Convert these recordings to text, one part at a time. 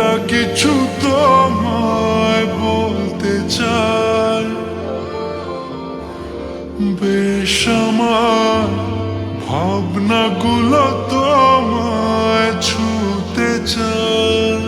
মনটা কিছু তোমায় বলতে চায়, বেশ আমার ভাবনাগুলো তোমায় ছুতে চায়।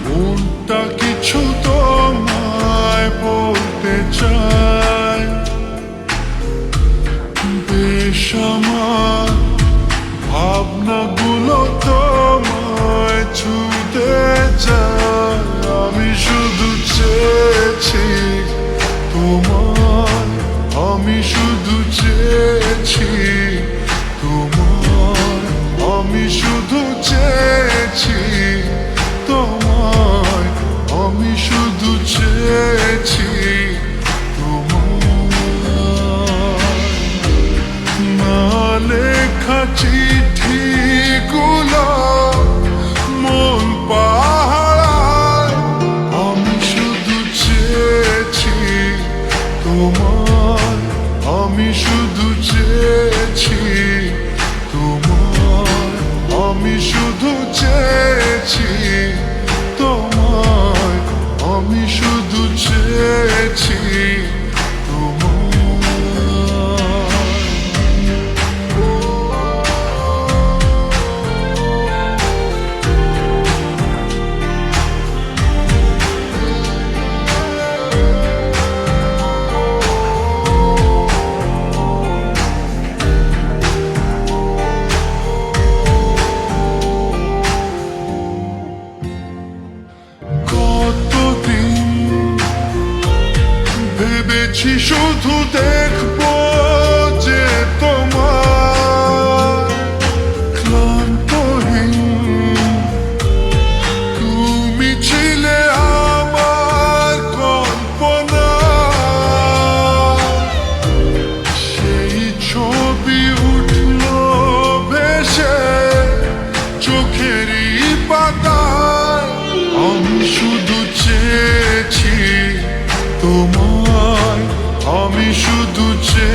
মনটা কিছু তোমায় বলতে চায়, বেশ আমার ভাবনাগুলো তোমায় ছুতে চায়। আমি শুধু চেয়েছি তোমায়, আমি শুধু চেয়েছি তোমায়, আমি শুধু চেয়েছি তোমায়, আমি শুধু চেয়েছি তোমায়। না লেখা চিঠিগুলো মন পাহারায়, আমি শুধু চেয়েছি তোমায়, আমি শুধু চেয়েছি তোমায়, আমি শুধু চেয়েছি তোমায়, আমি শুধু চেয়েছি ভেবেছি শুধু দেখবো যে তোমার ক্লান্তহীন তুমি ছিলে আমার কল্পনা, সেই ছবি উঠলো ভেসে চোখেরই পাতায়। আমি শুধু চেয়েছি তোমায়, আমি শুধু চেয়েছি